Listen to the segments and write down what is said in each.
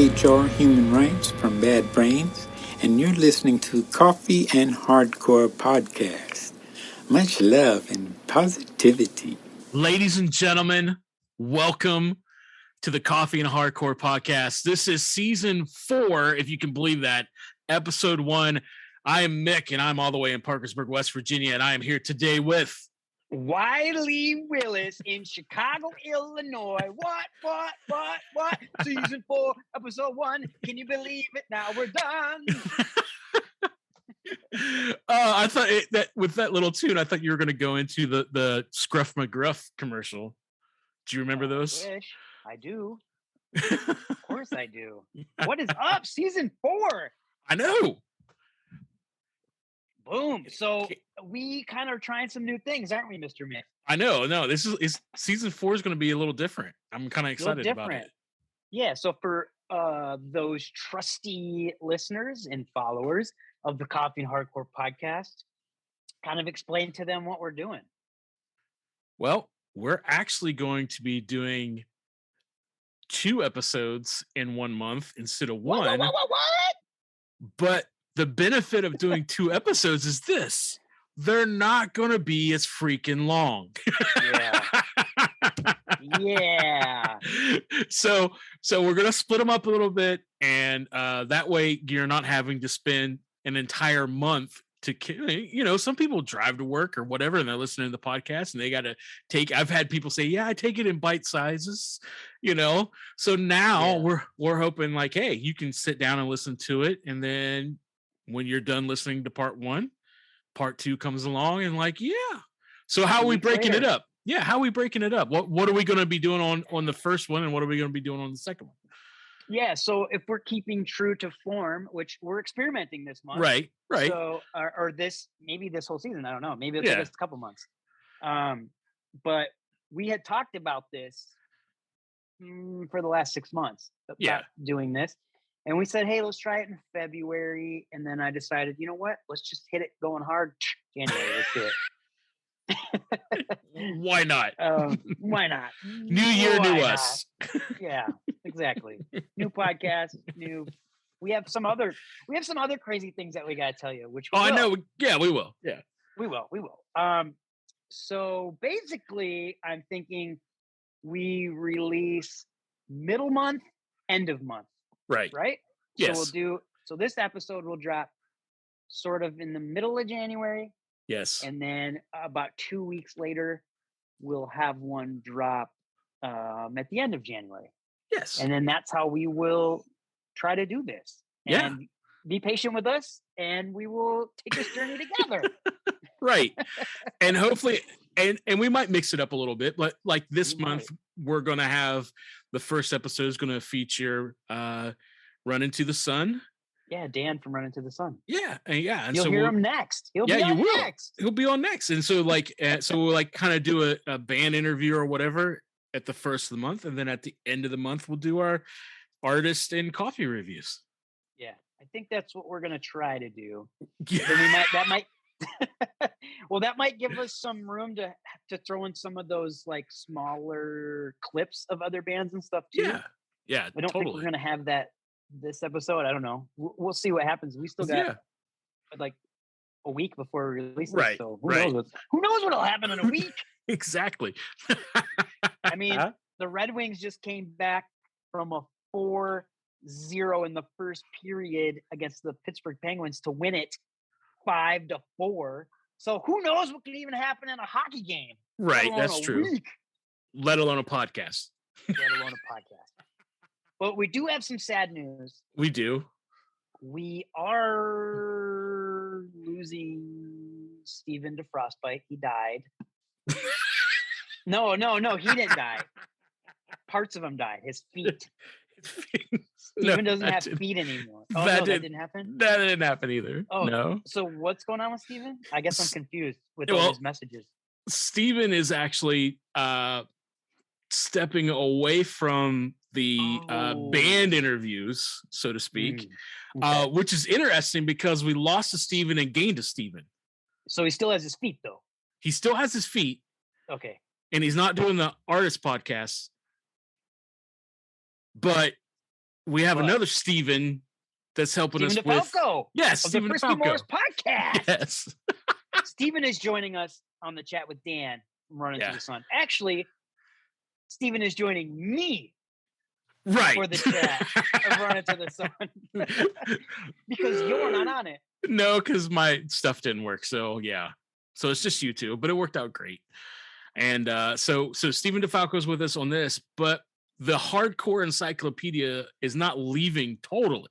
HR Human Rights from Bad Brains, and you're listening to Coffee and Hardcore Podcast. Much love and positivity. Ladies and gentlemen, welcome to the Coffee and Hardcore Podcast. This is season 4, if you can believe that, episode 1. I am Mick, and I'm all the way in Parkersburg, West Virginia, and I am here today with Wiley Willis in Chicago, Illinois. What? Season 4, episode 1. Can you believe it? Now we're done. I thought that with that little tune, I thought you were going to go into the Scruff McGruff commercial. Do you remember those? I do. Of course I do. What is up? Season 4. I know. Boom. So we kind of trying some new things, aren't we, Mr. Mick? I know. No, this is season 4 is going to be a little different. I'm kind of excited about it. Yeah. So for those trusty listeners and followers of the Coffee and Hardcore Podcast, kind of explain to them what we're doing. Well, we're actually going to be doing 2 episodes in 1 month instead of 1. What? But the benefit of doing 2 episodes is this: they're not going to be as freaking long. Yeah. So we're going to split them up a little bit, and that way you're not having to spend an entire month to, some people drive to work or whatever, and they're listening to the podcast, and they got to I've had people say, yeah, I take it in bite sizes, So now we're hoping like, hey, you can sit down and listen to it, and then when you're done listening to part 1, part 2 comes along, and like, yeah. So how are we breaking it up? Yeah, how are we breaking it up? What are we going to be doing on the first one, and what are we going to be doing on the second one? Yeah, so if we're keeping true to form, which we're experimenting this month, right. So, or this whole season, I don't know. Maybe it'll take us a couple months. But we had talked about this for the last 6 months about doing this. And we said, hey, let's try it in February. And then I decided, you know what? Let's just hit it going hard. January, let's do it. Why not? Why not? New year, new us. Yeah, exactly. New podcast, we have some other crazy things that we got to tell you, which I know. Yeah, we will. Yeah. We will. So basically I'm thinking we release middle month, end of month. Right. Yes. So this episode will drop sort of in the middle of January. Yes. And then about 2 weeks later, we'll have one drop at the end of January. Yes. And then that's how we will try to do this. And be patient with us, and we will take this journey together. Right. And hopefully, and we might mix it up a little bit, but like this month, we're going to have the first episode is going to feature Run Into the Sun. Yeah, Dan from Run Into the Sun. Yeah, and you'll hear him next. He'll be on next. He'll be on next, and so like, we'll like kind of do a band interview or whatever at the first of the month, and then at the end of the month, we'll do our artist and coffee reviews. Yeah, I think that's what we're gonna try to do. Yeah. Then that might give us some room to throw in some of those like smaller clips of other bands and stuff too. Yeah. I don't think we're gonna have that this episode. I don't know. We'll see what happens. We still got like a week before we release it. So who knows what'll happen in a week? Exactly. I mean, the Red Wings just came back from a 4-0 in the first period against the Pittsburgh Penguins to win it 5-4. So who knows what can even happen in a hockey game? Right, that's true. Let alone a podcast. But we do have some sad news. We do. We are losing Stephen to frostbite. He died. No, he didn't die. Parts of him died. His feet. Stephen doesn't have feet anymore. Oh, that didn't happen? That didn't happen either. Oh, no. So what's going on with Stephen? I guess I'm confused with all his messages. Stephen is actually stepping away from the band interviews, so to speak, which is interesting because we lost to Stephen and gained to Stephen. So he still has his feet, though. He still has his feet. Okay. And he's not doing the artist podcast. But we have another Stephen that's helping us DeFalco, with. Yes, Stephen DeFalco. DeFalco. Morris Podcast. Yes. Stephen is joining us on the chat with Dan from Running to the Sun. Actually, Stephen is joining me for the chat of Running to the Sun. Because you're not on it. No, because my stuff didn't work. So yeah. So it's just you two, but it worked out great. And so Stephen DeFalco is with us on this, but the Hardcore Encyclopedia is not leaving totally.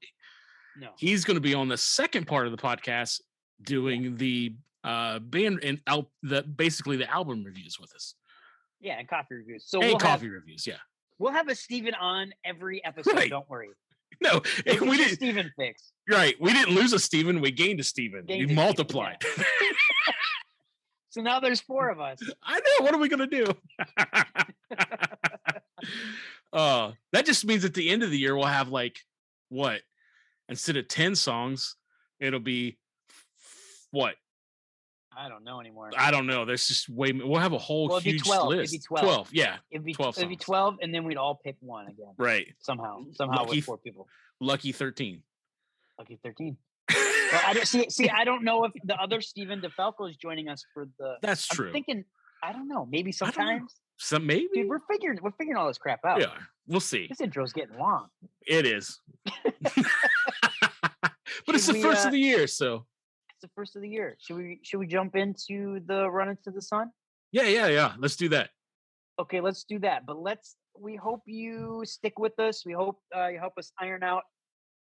No. He's going to be on the second part of the podcast doing the band and basically the album reviews with us. Yeah, and coffee reviews. So reviews, yeah. We'll have a Stephen on every episode, don't worry. No, we didn't. Stephen fix. Right. We didn't lose a Stephen, we gained a Stephen. We multiplied. Yeah. So now there's 4 of us. I know. What are we going to do? That just means at the end of the year, we'll have what? Instead of 10 songs, it'll be what? I don't know anymore. I don't know. There's just we'll have a whole huge 12. list. It'd be 12. Yeah. It'd be 12 songs. It'd be 12, and then we'd all pick one again. Right. Somehow Lucky, with 4 people. Lucky 13. Lucky 13. Well, I don't see. I don't know if the other Stephen DeFalco is joining us for the. That's true. I'm thinking. I don't know. Maybe sometimes. Maybe. Dude, we're figuring all this crap out. Yeah. We'll see. This intro's getting long. It is. But it's the first of the year, so. It's the first of the year. Should we jump into the Run Into the Sun? Yeah. Let's do that. Okay, let's do that. But we hope you stick with us. We hope you help us iron out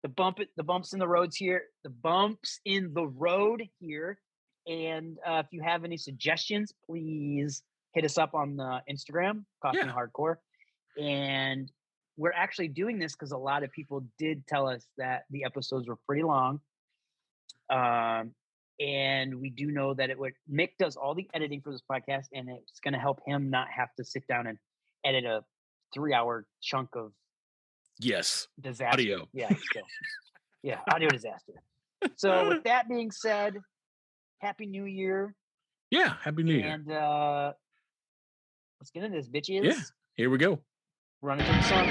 the bumps in the roads here. The bumps in the road here. And if you have any suggestions, please hit us up on the Instagram, Coffee and Hardcore. And we're actually doing this because a lot of people did tell us that the episodes were pretty long. And we do know that Mick does all the editing for this podcast, and it's going to help him not have to sit down and edit a 3-hour chunk of disaster. Audio. Yeah, audio disaster. So with that being said, Happy New Year. Yeah, Happy New Year. And let's get into this, bitches. Yeah, here we go. Run Into the Sun.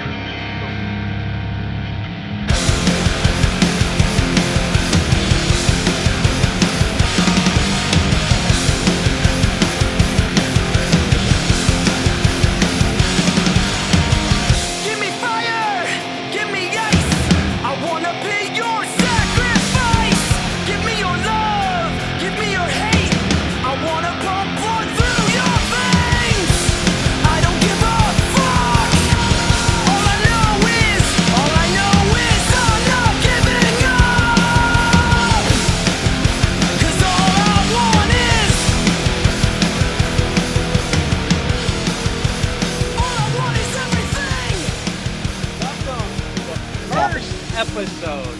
Episode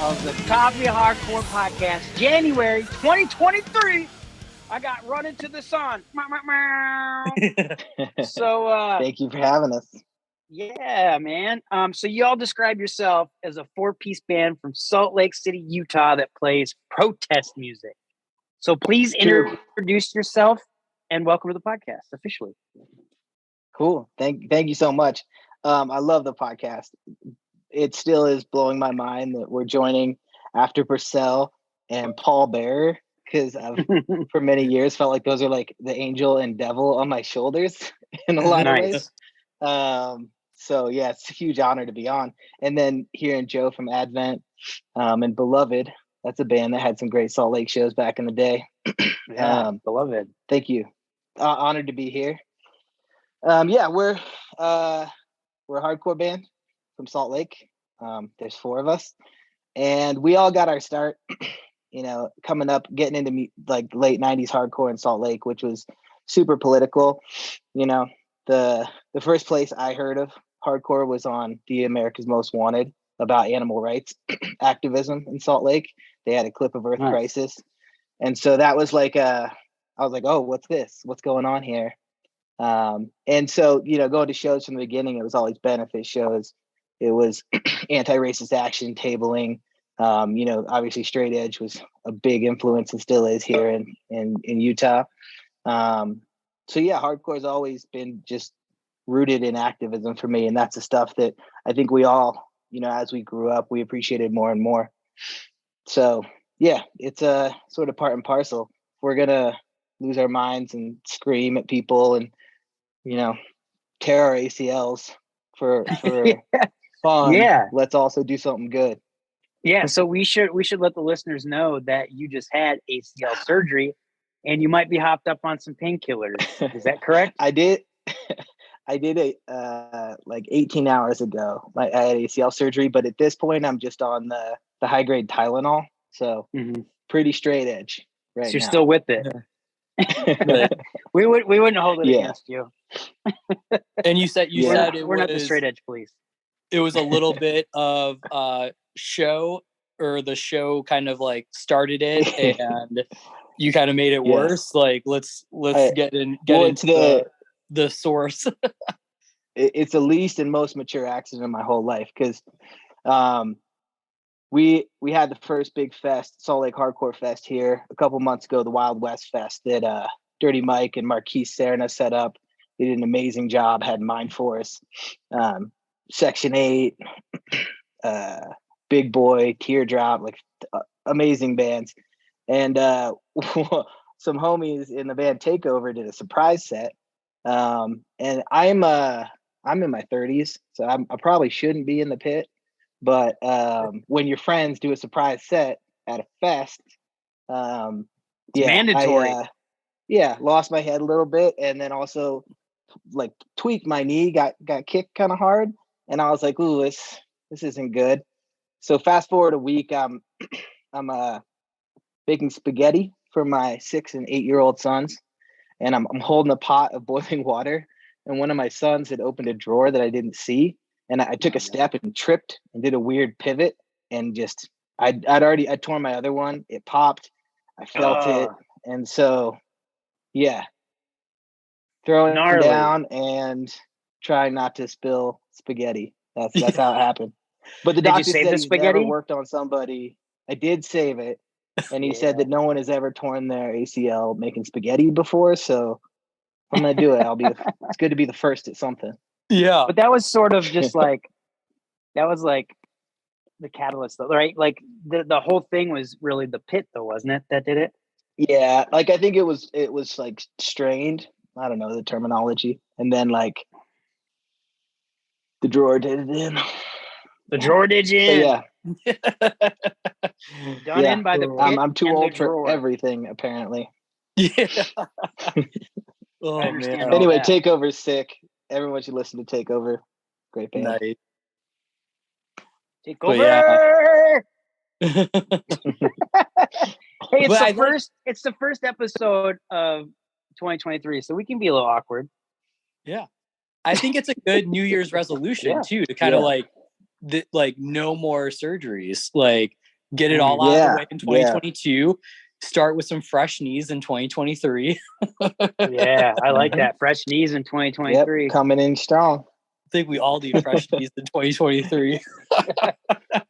of the Coffee Hardcore Podcast, January 2023. I got Run Into the Sun. So thank you for having us. Yeah, man. So y'all describe yourself as a 4-piece band from Salt Lake City, Utah that plays protest music. So please introduce yourself and welcome to the podcast officially. Cool. Thank you so much. I love the podcast. It still is blowing my mind that we're joining after Purcell and Paul Bearer, because I've for many years felt like those are like the angel and devil on my shoulders in a lot of ways. So yeah, it's a huge honor to be on. And then hearing Joe from Advent and Beloved, that's a band that had some great Salt Lake shows back in the day. Beloved. Thank you. Honored to be here. We're a hardcore band from Salt Lake. There's 4 of us, and we all got our start, coming up, getting into like late 90s hardcore in Salt Lake, which was super political. The first place I heard of hardcore was on the America's Most Wanted about animal rights activism in Salt Lake. They had a clip of Earth Crisis. And so that was like, I was like, oh, what's this? What's going on here? And so, going to shows from the beginning, it was always benefit shows. It was anti-racist action, tabling. Obviously straight edge was a big influence and still is here in Utah. Hardcore has always been just rooted in activism for me. And that's the stuff that I think we all as we grew up, we appreciated more and more. So yeah, it's a sort of part and parcel. We're gonna lose our minds and scream at people and tear our ACLs for fun. Yeah. Let's also do something good. Yeah, so we should let the listeners know that you just had ACL surgery and you might be hopped up on some painkillers. Is that correct? I did it like 18 hours ago. I had ACL surgery, but at this point I'm just on the high grade Tylenol. So pretty straight edge right so you're now. still with it. we wouldn't hold it against you. And you said we're not the straight edge police. It was a little bit of show, or the show kind of like started it and you kind of made it worse. Like let's get into the source. It's the least and most mature accident in my whole life, because we had the first big fest, Salt Lake Hardcore Fest here a couple months ago, the Wild West Fest that Dirty Mike and Marquise Serna set up. They did an amazing job, had Mind Force, Section 8, Big Boy, Teardrop, like amazing bands. And some homies in the band Takeover did a surprise set. And I'm in my 30s, so I probably shouldn't be in the pit. But when your friends do a surprise set at a fest, it's mandatory. Lost my head a little bit, and then also like tweaked my knee, got kicked kind of hard, and I was like, "Ooh, this isn't good." So fast forward a week, I'm baking spaghetti for my 6 and 8 year old sons, and I'm holding a pot of boiling water, and one of my sons had opened a drawer that I didn't see, and I took a step and tripped and did a weird pivot, and just I tore my other one. It popped. I felt it, and so throwing it down and trying not to spill spaghetti. That's how it happened. But the doctor said he's never worked on somebody. I did save it, and he said that no one has ever torn their ACL making spaghetti before. So I'm gonna do it. It's good to be the first at something. Yeah, but that was sort of just like the catalyst, though, right? Like the whole thing was really the pit, though, wasn't it? That did it. Yeah, like I think it was like strained. I don't know the terminology, and then like the drawer did it in. The drawer did you in. Yeah. Done in by the pit. I'm too old for everything, apparently. Yeah. Oh man. Anyway, Takeover's sick. Everyone should listen to Takeover. Great band. Nice. Takeover. Hey, it's the first episode of 2023, so we can be a little awkward. Yeah. I think it's a good New Year's resolution too, to kind of like no more surgeries, like get it all out of the way in 2022, start with some fresh knees in 2023. Yeah, I like that. Fresh knees in 2023. Yep, coming in strong. I think we all need fresh knees in 2023.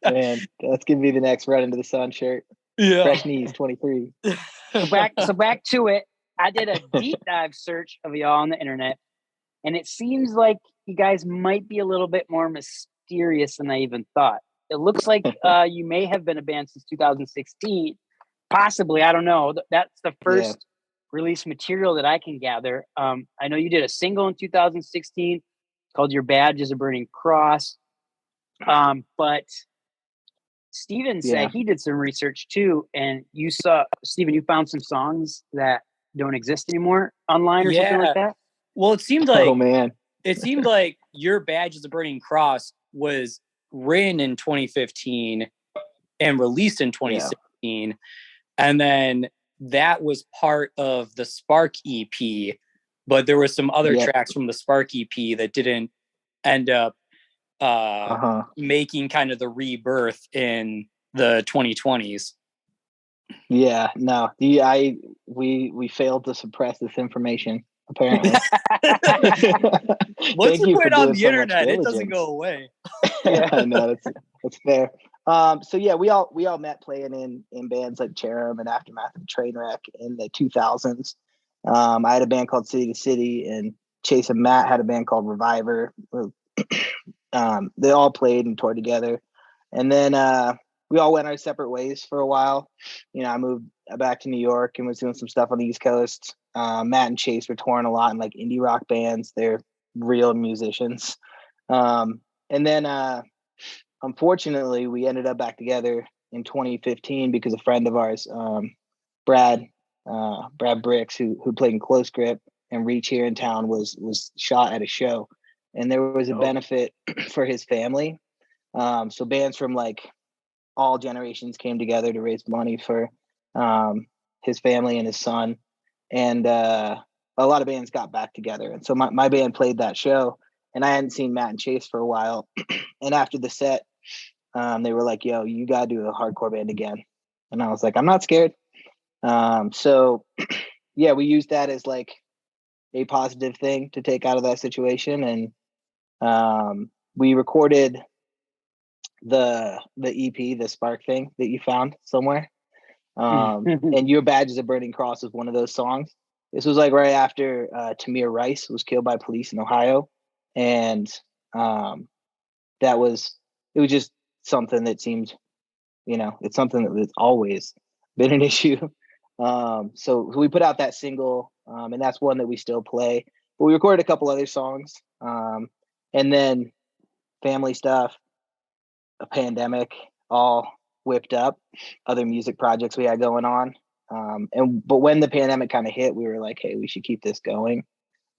Man, that's gonna be the next Run Into the Sun shirt. Yeah. Fresh knees 23. So back to it. I did a deep dive search of y'all on the internet, and it seems like you guys might be a little bit more mysterious than I even thought. It looks like you may have been a band since 2016. Possibly, I don't know. That's the first release material that I can gather. I know you did a single in 2016 called Your Badge is a Burning Cross. But Stephen said he did some research too, and Stephen, you found some songs that don't exist anymore online or something like that? Well, it seemed like Your Badge is a Burning Cross was written in 2015 and released in 2016. And then that was part of the Spark EP, but there were some other tracks from the Spark EP that didn't end up making kind of the rebirth in the 2020s. Yeah, no, we failed to suppress this information, apparently. Once you put it on the internet, it doesn't go away. Yeah, no, that's fair. So yeah, we all met playing in bands like Cherub and Aftermath and Trainwreck in the 2000s. I had a band called City to City, and Chase and Matt had a band called Reviver. they all played and toured together. And then we all went our separate ways for a while. You know, I moved back to New York and was doing some stuff on the East Coast. Matt and Chase were touring a lot in like indie rock bands. They're real musicians. And then unfortunately, we ended up back together in 2015 because a friend of ours, Brad Bricks, who played in Close Grip and Reach here in town, was shot at a show, and there was a benefit for his family. So bands from like all generations came together to raise money for his family and his son, and a lot of bands got back together. And so my band played that show, and I hadn't seen Matt and Chase for a while. And after the set, they were like, "Yo, you gotta do a hardcore band again." And I was like, "I'm not scared." So yeah, we used that as like a positive thing to take out of that situation. And we recorded the EP, the Spark thing that you found somewhere. And Your Badge is a Burning Cross was one of those songs. This was like right after Tamir Rice was killed by police in Ohio. And it was just something that seemed, you know, it's something that's always been an issue. So we put out that single, and that's one that we still play. But we recorded a couple other songs, and then family stuff, a pandemic, all whipped up other music projects we had going on. But when the pandemic kind of hit, we were like, hey, we should keep this going.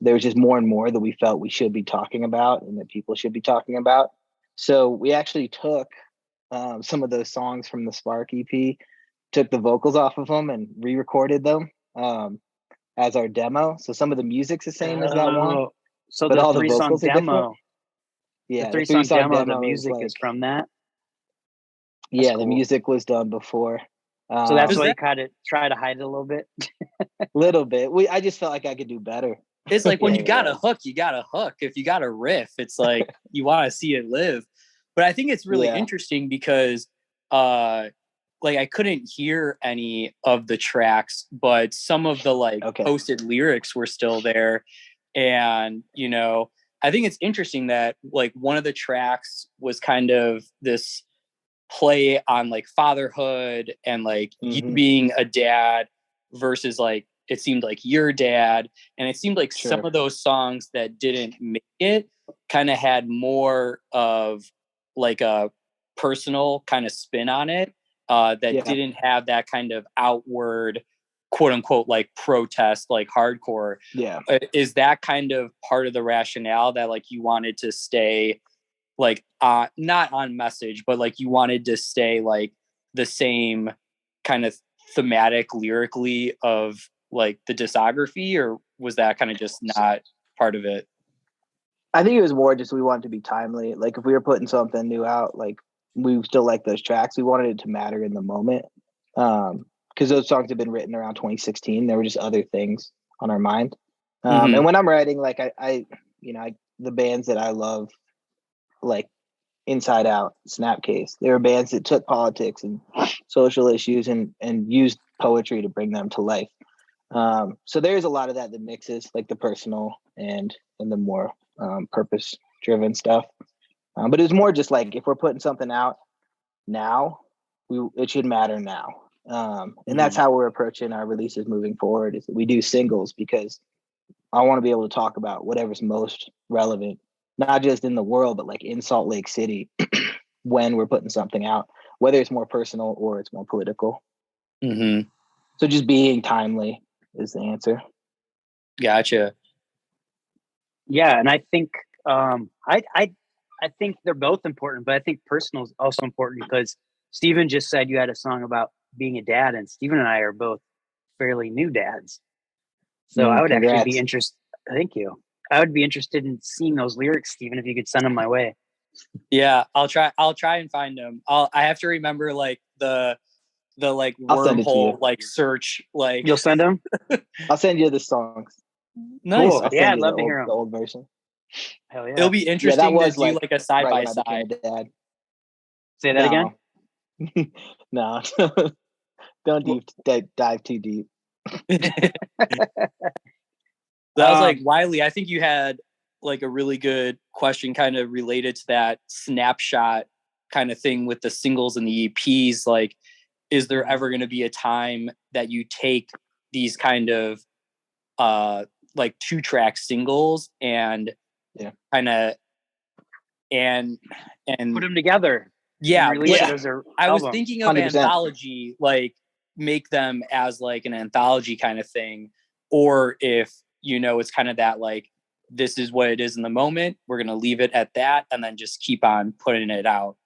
There was just more and more that we felt we should be talking about and that people should be talking about. So we actually took some of those songs from the Spark EP, took the vocals off of them and re-recorded them as our demo. So some of the music's the same as that one. So but the all 3-song demo. Yeah, the 3-song demo, the music is from that. That's cool. The music was done before. So that's why you kind of try to hide it a little bit. Little bit. I just felt like I could do better. It's like when you got a hook, you got a hook. If you got a riff, it's like you want to see it live. But I think it's really interesting because like I couldn't hear any of the tracks, but some of the posted lyrics were still there. And, you know, I think it's interesting that like one of the tracks was kind of this play on like fatherhood and like you being a dad versus like it seemed like your dad. And it seemed like some of those songs that didn't make it kind of had more of like a personal kind of spin on it that didn't have that kind of outward quote unquote like protest like hardcore. Is that kind of part of the rationale that like you wanted to stay like not on message, but like you wanted to stay like the same kind of thematic lyrically of like the discography, or was that kind of just not part of it? I think it was more just we wanted to be timely. Like if we were putting something new out, like we still like those tracks. We wanted it to matter in the moment. Because those songs have been written around 2016. There were just other things on our mind. And when I'm writing, like I the bands that I love, like Inside Out, Snapcase, they were bands that took politics and social issues and used poetry to bring them to life. So there's a lot of that mixes like the personal and the more purpose driven stuff. But it's more just like if we're putting something out now, it should matter now. And that's how we're approaching our releases moving forward, is that we do singles because I want to be able to talk about whatever's most relevant, not just in the world, but like in Salt Lake City when we're putting something out, whether it's more personal or it's more political. So just being timely is the answer. Gotcha. Yeah. And I think, I think they're both important, but I think personal is also important because Stephen just said you had a song about being a dad, and Stephen and I are both fairly new dads. So I would actually be interested. Thank you. I would be interested in seeing those lyrics, Stephen, if you could send them my way. Yeah, I'll try and find them. I have to remember like the like wormhole like search. Like you'll send them. I'll send you the songs. Nice. Cool. Yeah, I'd love to hear them. The old version. Hell yeah. It'll be interesting to do like a side by side. Say that again. No, don't dive too deep. That was like Wiley. I think you had like a really good question kind of related to that snapshot kind of thing with the singles and the EPs. Like, is there ever going to be a time that you take these kind of like 2-track singles and kind of and put them together? Yeah, I was albums. thinking of 100%. anthology, like make them as like an anthology kind of thing, or if it's kind of that like, this is what it is in the moment, we're gonna leave it at that, and then just keep on putting it out.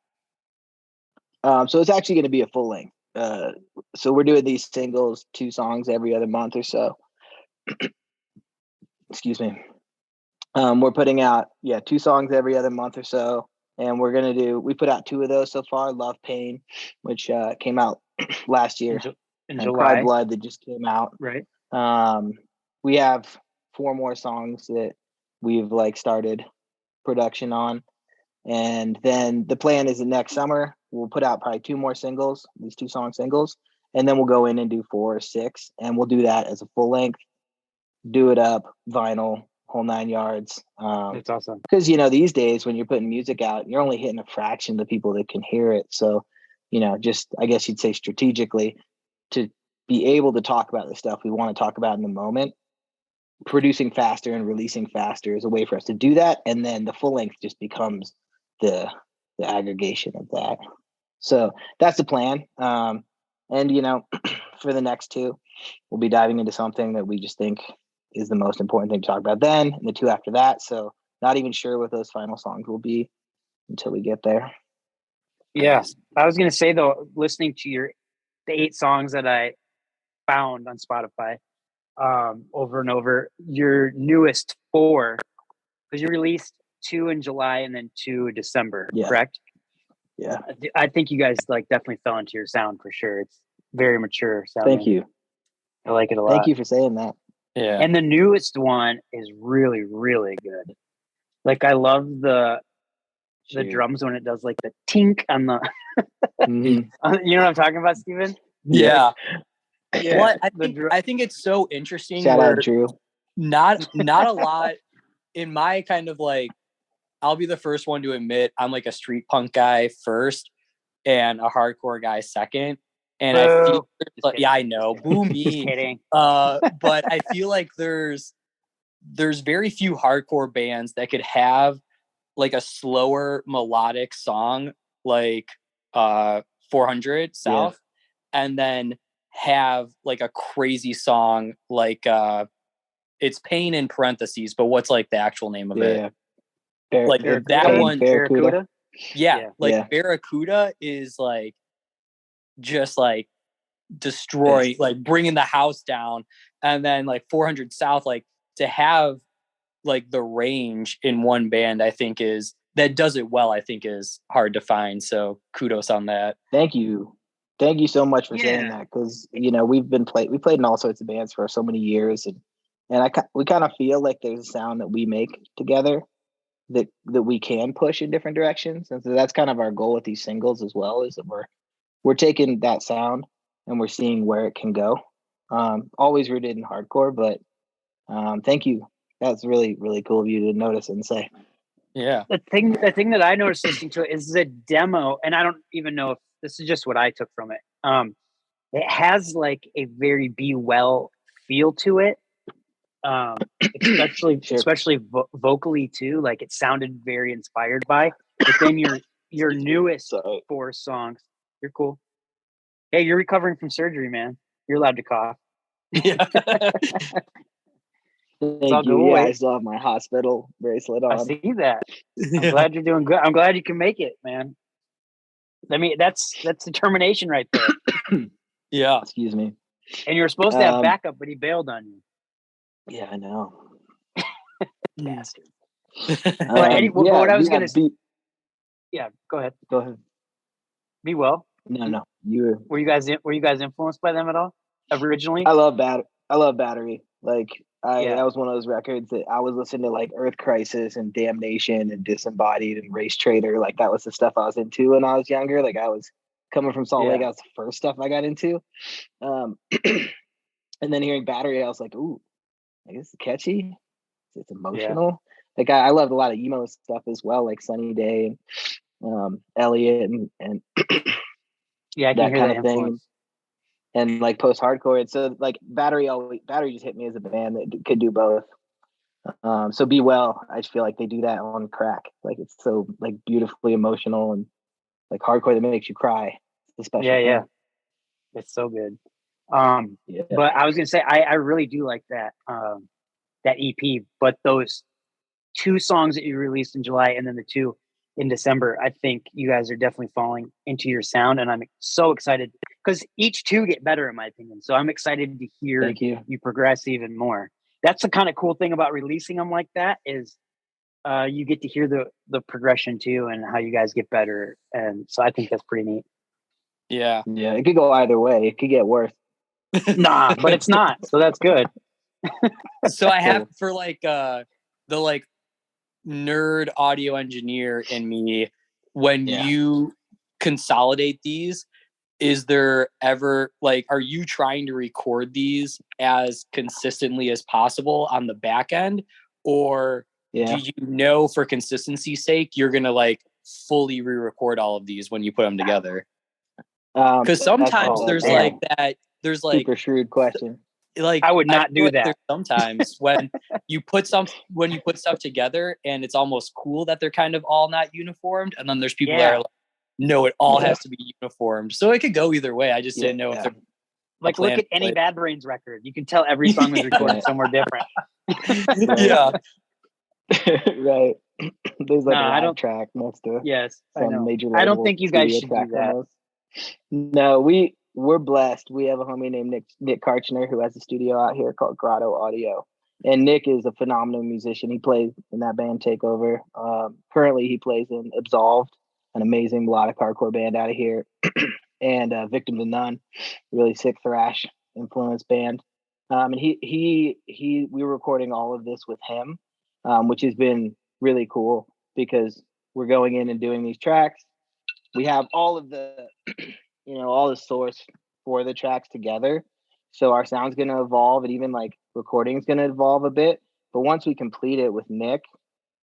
So it's actually going to be a full length. So we're doing these singles, 2 songs every other month or so. Excuse me. We're putting out 2 songs every other month or so. And we put out 2 of those so far. Love Pain, which came out last year. In and July. Cry Blood that just came out. Right. We have 4 more songs that we've like started production on. And then the plan is that next summer we'll put out probably 2 more singles, these 2 song singles. And then we'll go in and do 4 or 6. And we'll do that as a full length, do it up, vinyl, whole 9 yards. That's awesome. Because these days when you're putting music out, you're only hitting a fraction of the people that can hear it. So just, I guess you'd say strategically, to be able to talk about the stuff we want to talk about in the moment, producing faster and releasing faster is a way for us to do that. And then the full length just becomes the aggregation of that. So that's the plan. And for the next 2, we'll be diving into something that we just think is the most important thing to talk about then, and the 2 after that. So not even sure what those final songs will be until we get there. Yes. I was going to say though, listening to the 8 songs that I found on Spotify over and over, your newest 4, because you released 2 in July and then 2 in December, correct? Yeah. I think you guys like definitely fell into your sound for sure. It's very mature sound. Thank you. I like it a lot. Thank you for saying that. Yeah. And the newest one is really, really good. Like I love the drums when it does like the tink on the you know what I'm talking about, Stephen? Yeah. Yeah. Well, I think it's so interesting. Shout out, Drew. Not a lot in my kind of like, I'll be the first one to admit I'm like a street punk guy first and a hardcore guy second. And I feel I know, boo me. Kidding. But I feel like there's very few hardcore bands that could have like a slower melodic song like 400 South, and then have like a crazy song like it's Pain in parentheses, but what's like the actual name of it? Like that one, Barracuda. Barracuda is like just like destroy, like bringing the house down. And then like 400 South, like to have like the range in one band, I think that does it well, I think is hard to find. So kudos on that. Thank you so much for saying that, because we played in all sorts of bands for so many years, and we kind of feel like there's a sound that we make together that we can push in different directions. And so that's kind of our goal with these singles as well, is that we're taking that sound and we're seeing where it can go. Always rooted in hardcore, but thank you. That's really, really cool of you to notice and say. Yeah. The thing that I noticed listening to it is the demo, and I don't even know if this is just what I took from it. It has like a very Be Well feel to it. Especially vocally too. Like it sounded very inspired by. But then your newest 4 songs, you're cool. Hey, you're recovering from surgery, man. You're allowed to cough. Yeah. Thank you. Yeah, I still have my hospital bracelet on. I see that. I'm glad you're doing good. I'm glad you can make it, man. I mean, that's determination right there. Yeah. Excuse me. And you're supposed to have backup, but he bailed on you. Yeah, I know. Bastard. What I was gonna say. Yeah, go ahead. Go ahead. Be Well. No. Were you guys influenced by them at all originally? I love Battery. Like that was one of those records that I was listening to, like Earth Crisis and Damnation and Disembodied and Race Trader. Like that was the stuff I was into when I was younger. Like I was coming from Salt Lake. That was the first stuff I got into. And then hearing Battery, I was like, ooh, like, it's catchy. It's emotional. like I loved a lot of emo stuff as well, like Sunny Day and Elliot and yeah, I can that hear kind that of thing. influence. And like post-hardcore. And so like Battery just hit me as a band that could do both. So Be Well, I just feel like they do that on crack. Like it's so like beautifully emotional and like hardcore that makes you cry. It's the special Yeah. thing. It's so good. But I was gonna say I really do like that that EP, but those 2 songs that you released in July and then the 2 in December, I think you guys are definitely falling into your sound, and I'm so excited because each 2 get better in my opinion. So I'm excited to hear you progress even more. That's the kind of cool thing about releasing them like that is you get to hear the progression too and how you guys get better, and so I think that's pretty neat. Yeah, it could go either way. It could get worse. Nah, but it's not, so that's good. So I have for like the like nerd audio engineer in me, when you consolidate these, is there ever like, are you trying to record these as consistently as possible on the back end, or do you know for consistency's sake you're gonna like fully re-record all of these when you put them together? Because sometimes there's super shrewd question. Like I would not do that. Sometimes when you put stuff together and it's almost cool that they're kind of all not uniformed, and then there's people that are like, no, it all has to be uniformed. So it could go either way. I just didn't know if like look at any Bad Brains record. You can tell every song was recorded somewhere different. Yeah. Right. There's like a live track next to some major label. I don't think you guys should do that. No, we're blessed. We have a homie named Nick Karchner who has a studio out here called Grotto Audio. And Nick is a phenomenal musician. He plays in that band Takeover. Currently he plays in Absolved, an amazing melodic hardcore band out of here. And Victim to None, really sick thrash influence band. And we were recording all of this with him, which has been really cool because we're going in and doing these tracks. We have all of the all the source for the tracks together. So our sound's going to evolve, and even like recording is going to evolve a bit. But once we complete it with Nick,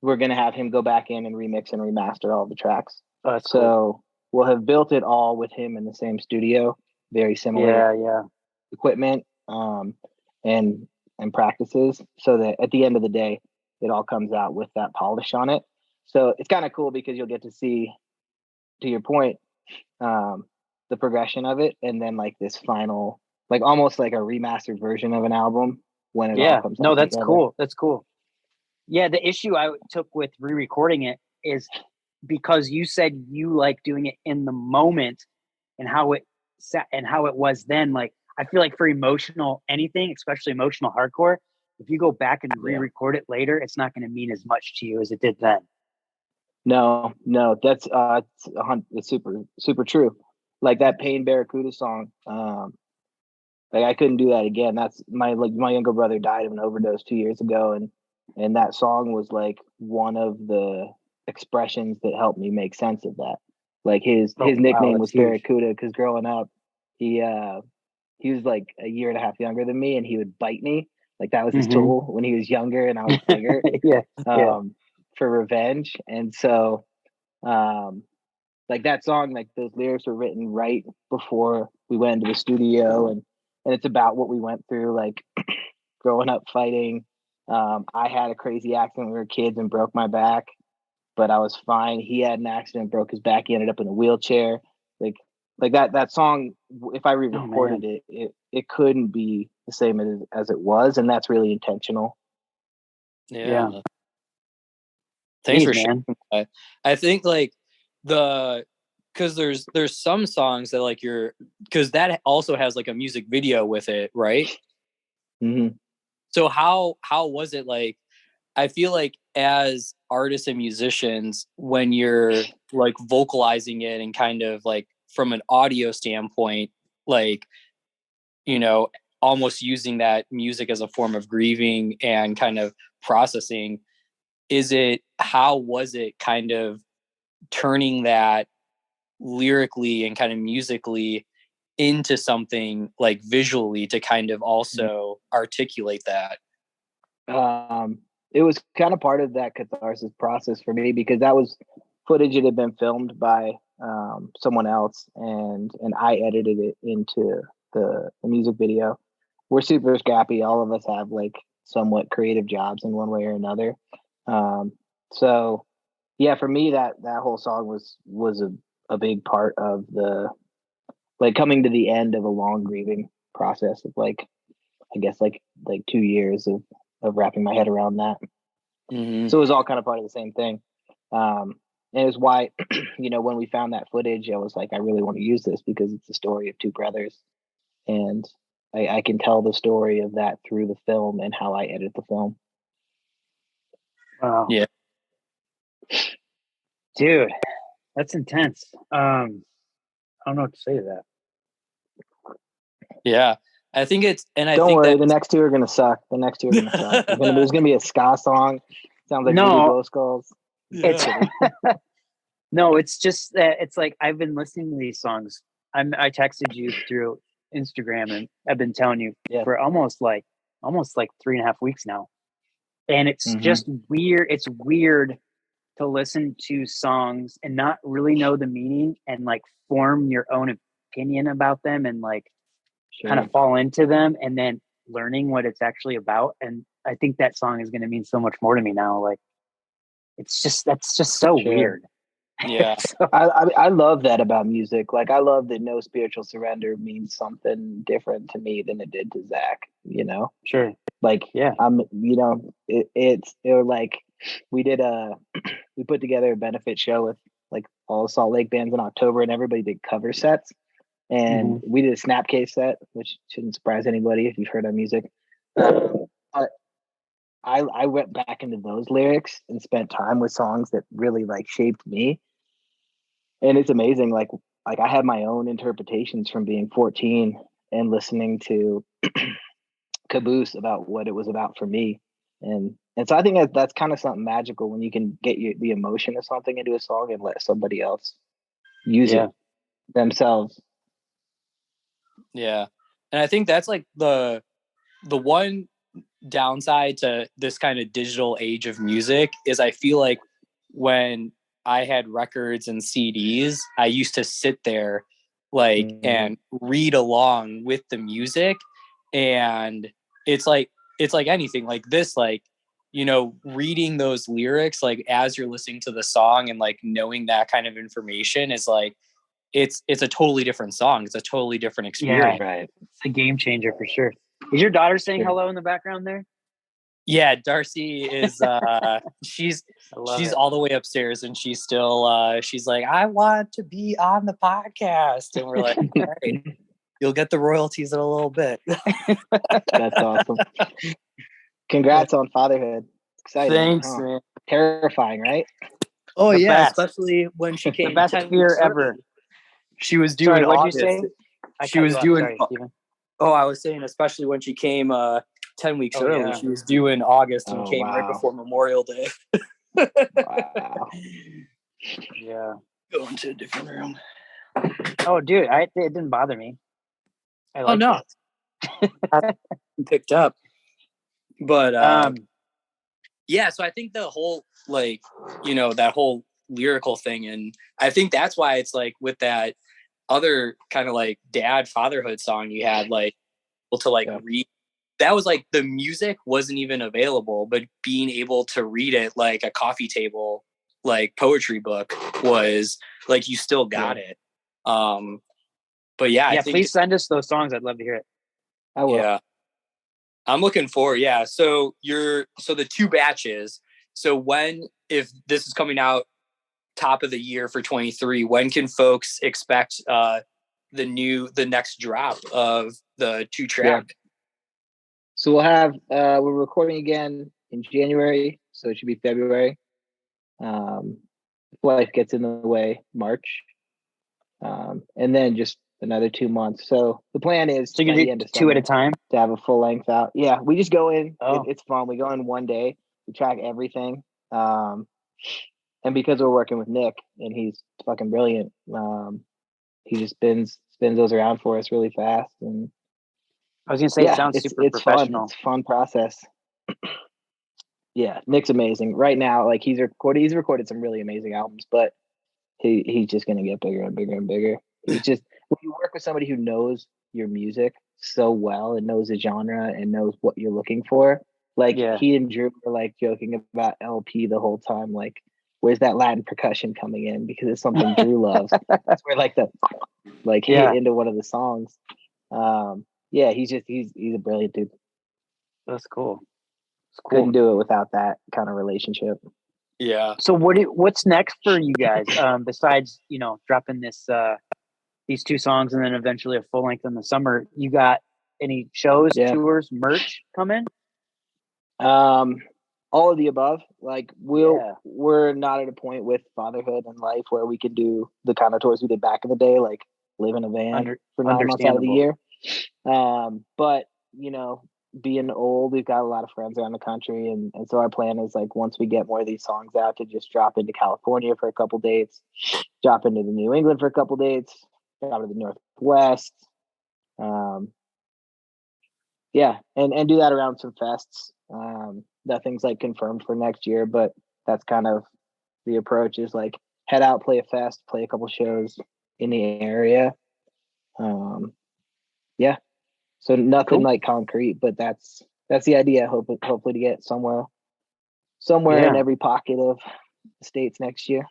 we're going to have him go back in and remix and remaster all the tracks. So we'll have built it all with him in the same studio, very similar equipment and practices, so that at the end of the day, it all comes out with that polish on it. So it's kind of cool because you'll get to see, to your point, the progression of it, and then like this final, like almost like a remastered version of an album when it all comes out. That's together. Cool. That's cool. Yeah, the issue I took with re-recording it is because you said you like doing it in the moment and how it was then. Like I feel like for anything, especially emotional hardcore, if you go back and re-record it later, it's not going to mean as much to you as it did then. No, that's it's super true. Like that Pain Barracuda song, like I couldn't do that again. That's my younger brother died of an overdose 2 years ago, and that song was like one of the expressions that helped me make sense of that. Like his nickname was Barracuda because growing up, he was like a year and a half younger than me, and he would bite me. Like that was his tool when he was younger and I was bigger. For revenge. And so like that song, like those lyrics were written right before we went into the studio, and it's about what we went through, like growing up fighting. I had a crazy accident when we were kids and broke my back, but I was fine. He had an accident, broke his back, he ended up in a wheelchair. Like that song, if I re-recorded it couldn't be the same as it was, and that's really intentional. Yeah. Thanks for sharing that. I think like because there's some songs that like because that also has like a music video with it, right? Mm-hmm. So how was it like? I feel like as artists and musicians, when you're like vocalizing it and kind of like from an audio standpoint, like, almost using that music as a form of grieving and kind of processing, how was it kind of turning that lyrically and kind of musically into something like visually to kind of also articulate that? it was kind of part of that catharsis process for me, because that was footage that had been filmed by someone else, and I edited it into the music video. We're super scrappy. All of us have like somewhat creative jobs in one way or another. So yeah, for me, that whole song was a big part of the, like, coming to the end of a long grieving process of, like, I guess like 2 years of wrapping my head around that. Mm-hmm. So it was all kind of part of the same thing. And it was why, you know, when we found that footage, I was like, I really want to use this because it's the story of two brothers. And I can tell the story of that through the film and how I edit the film. Wow. Yeah. Dude, that's intense. I don't know what to say to that. Yeah. I think it's, and I Don't think worry, that the next two are gonna suck. There's gonna be a ska song. Sounds like Voodoo Glow Skulls. Yeah. No, it's just that it's like I've been listening to these songs. I texted you through Instagram, and I've been telling you for almost like 3.5 weeks now. And it's just weird. It's weird to listen to songs and not really know the meaning and like form your own opinion about them and like kind of fall into them, and then learning what it's actually about. And I think that song is going to mean so much more to me now. Like, that's just so weird. Yeah. I love that about music. Like, I love that No Spiritual Surrender means something different to me than it did to Zach, you know? Sure. Like, you know, it was like, we put together a benefit show with like all the Salt Lake bands in October, and everybody did cover sets. And we did a Snapcase set, which shouldn't surprise anybody if you've heard our music. But I went back into those lyrics and spent time with songs that really like shaped me. And it's amazing. Like I had my own interpretations from being 14 and listening to Caboose about what it was about for me. And so I think that's kind of something magical when you can get the emotion of something into a song and let somebody else use it themselves. Yeah. And I think that's like the one downside to this kind of digital age of music is I feel like when I had records and CDs, I used to sit there like and read along with the music. And it's like anything like this, like, you know, reading those lyrics, like as you're listening to the song and like knowing that kind of information is like, it's a totally different song. It's a totally different experience. Yeah, right. It's a game changer for sure. Is your daughter saying hello in the background there? Yeah, Darcy is she's all the way upstairs, and she's still she's like, I want to be on the podcast. And we're like, all right, you'll get the royalties in a little bit. That's awesome. Congrats on fatherhood. Exciting. Thanks, man. Terrifying, right? Oh, the yeah, best. Especially when she came. The best fear ever. She was due in August. She was due in. Oh, I was saying, especially when she came 10 weeks early. Yeah. She was due in August and came right before Memorial Day. Wow. Yeah. Go into a different room. Oh, dude, it didn't bother me. Oh, no. Picked up. But, yeah, so I think the whole, like, you know, that whole lyrical thing, and I think that's why it's like with that other kind of like dad fatherhood song you had, like, to like read, that was like the music wasn't even available, but being able to read it like a coffee table, like poetry book was like, you still got it. But yeah, I think please send us those songs. I'd love to hear it. I will. Yeah, I'm looking forward. Yeah. So the 2 batches. So if this is coming out top of the year for 23, when can folks expect the next drop of the 2-track? Yeah. So we'll have we're recording again in January, so it should be February. Life gets in the way, March, and then just another 2 months. So the plan is so you can do 2 at a time to have a full length out. Yeah, we just go in. It's fun. We go in one day. We track everything. And because we're working with Nick and he's fucking brilliant, he just spins those around for us really fast. And I was gonna say, it sounds super professional. Fun. It's a fun process. Yeah, Nick's amazing. Right now, like he's recorded some really amazing albums, but he's just gonna get bigger and bigger and bigger. He's just when you work with somebody who knows your music so well and knows the genre and knows what you're looking for. Like he and Drew were like joking about LP the whole time, like where's that Latin percussion coming in? Because it's something Drew loves. That's where like the hit into one of the songs. He's a brilliant dude. That's cool. Couldn't do it without that kind of relationship. Yeah. So what's next for you guys? Besides, dropping these 2 songs and then eventually a full length in the summer, you got any shows, tours, merch coming? All of the above. Like we're not at a point with fatherhood and life where we can do the kind of tours we did back in the day, like live in a van for 9 months out of the year. But being old, we've got a lot of friends around the country, and so our plan is like once we get more of these songs out to just drop into California for a couple dates, drop into the New England for a couple dates, drop to the Northwest, and do that around some fests. Nothing's like confirmed for next year, but that's kind of the approach, is like head out, play a fest, play a couple shows in the area. So nothing like concrete, but that's the idea. Hopefully to get somewhere in every pocket of the States next year.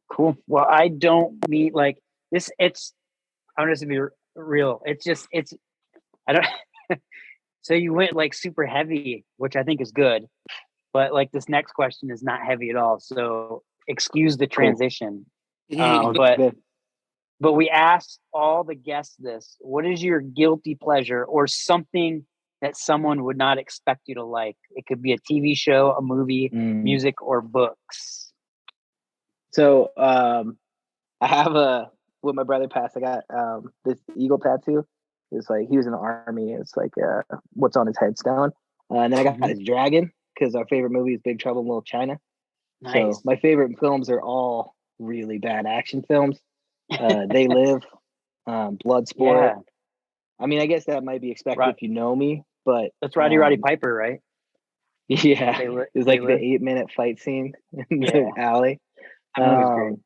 Cool. Well, I don't meet like this. I'm just to be real. I don't. So you went like super heavy, which I think is good, but like this next question is not heavy at all. So excuse the transition. Cool. But we asked all the guests this: what is your guilty pleasure or something that someone would not expect you to like? It could be a TV show, a movie, music, or books. So I have when my brother passed, I got this eagle tattoo. It's like he was in the army. It's like what's on his headstone. And then I got his dragon because our favorite movie is Big Trouble in Little China. Nice. So my favorite films are all really bad action films. They Live, Bloodsport. Yeah. I mean, I guess that might be expected if you know me, but that's Roddy Piper, right? Yeah, it's like the 8-minute fight scene in the alley. That movie's great.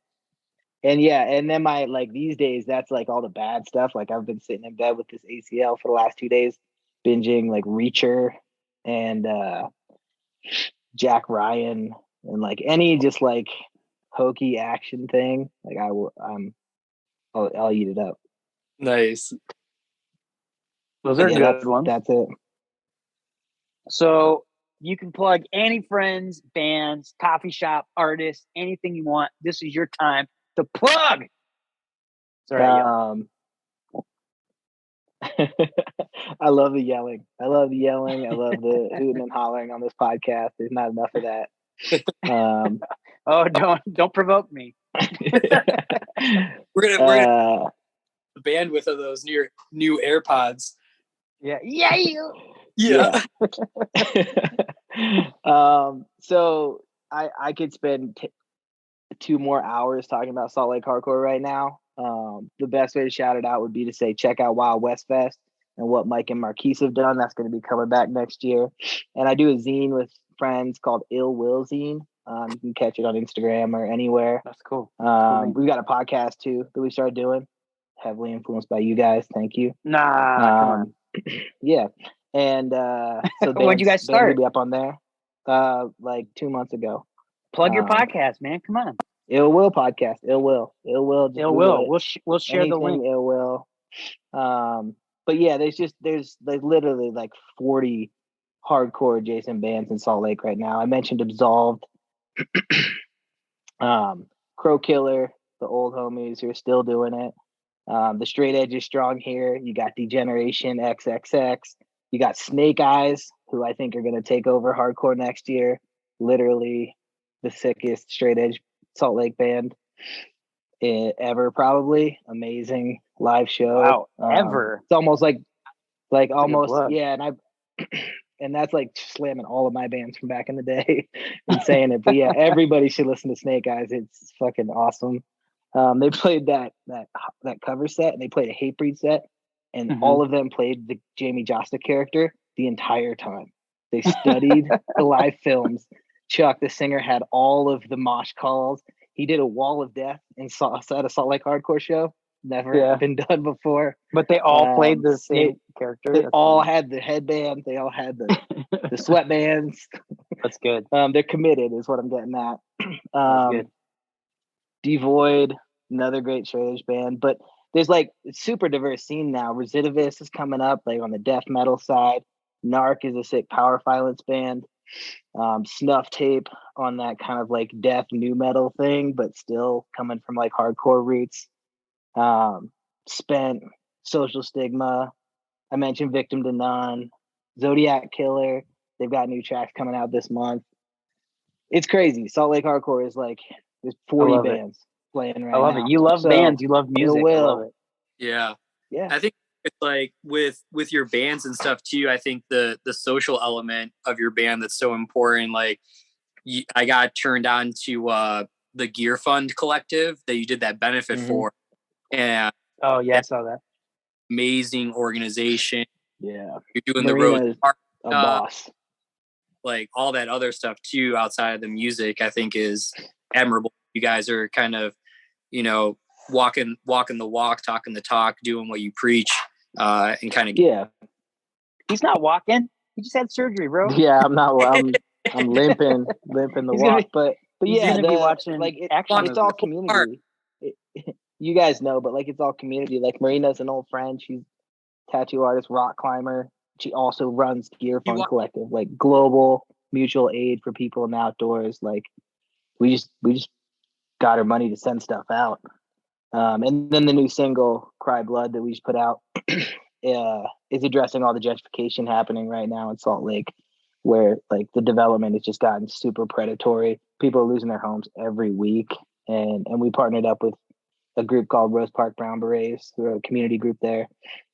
And then my these days, that's like all the bad stuff. Like I've been sitting in bed with this ACL for the last 2 days, binging like Reacher and Jack Ryan and like any just like hokey action thing. Like I'll eat it up. Nice. Those are good ones. That's it. So you can plug any friends, bands, coffee shop, artists, anything you want. This is your time to plug. Sorry. I love the yelling. I love the hooting and hollering on this podcast. There's not enough of that. Oh, don't provoke me. We're gonna the bandwidth of those new AirPods. Yeah. So I could spend 2 more hours talking about Salt Lake hardcore right now. The best way to shout it out would be to say check out Wild West Fest and what Mike and Marquise have done. That's going to be coming back next year. And I do a zine with friends called Ill Will Zine. You can catch it on Instagram or anywhere. That's cool. We've got a podcast too that we started doing, heavily influenced by you guys. Thank you. Nah. Yeah. And so when'd you guys start? Be up on there like 2 months ago. Plug your podcast, man. Come on. Ill Will Podcast. Ill Will. We'll share the link. Ill Will. But yeah, there's literally like 40 hardcore adjacent bands in Salt Lake right now. I mentioned Absolved, Crow Killer, the old homies who are still doing it. The Straight Edge is strong here. You got Degeneration XXX. You got Snake Eyes, who I think are going to take over hardcore next year. Literally the sickest straight edge Salt Lake band ever, probably. Amazing live show. Wow, ever. It's almost like almost, yeah. And that's like slamming all of my bands from back in the day and saying it. But yeah, everybody should listen to Snake Eyes. It's fucking awesome. They played that cover set and they played a Hatebreed set, and all of them played the Jamie Josta character the entire time. They studied the live films. Chuck, the singer, had all of the mosh calls. He did a wall of death at a Salt Lake hardcore show. Never been done before. But they all played the same character. They all had the headband. They all had the sweatbands. That's good. They're committed, is what I'm getting at. That's good. Devoid, another great straight edge band, but there's like a super diverse scene now. Recidivist is coming up, like on the death metal side. Narc is a sick power violence band. Snuff Tape on that kind of like death new metal thing, but still coming from like hardcore roots. Spent, Social Stigma. I mentioned Victim to None, Zodiac Killer. They've got new tracks coming out this month. It's crazy. Salt Lake Hardcore is like there's 40 bands playing right now. I love it. You love bands. You love music. I love it. Yeah. Yeah. I think it's like with your bands and stuff too. I think the social element of your band that's so important. Like I got turned on to the Gear Fund Collective that you did that benefit for, and I saw that. Amazing organization. Yeah, you're doing Marina's the road a boss. Like all that other stuff too outside of the music, I think is admirable. You guys are kind of, walking the walk, talking the talk, doing what you preach, and kind of He's not walking. He just had surgery, bro. Yeah, I'm not. I'm limping the walk, but yeah, gonna be watching. Like it's all community. You guys know, but like it's all community. Like Marina's an old friend. She's a tattoo artist, rock climber. She also runs Gear Fund Collective, like global mutual aid for people in the outdoors. Like we just got her money to send stuff out. And then the new single, Cry Blood, that we just put out is addressing all the gentrification happening right now in Salt Lake, where like the development has just gotten super predatory. People are losing their homes every week. And we partnered up with a group called Rose Park Brown Berets, who are a community group there,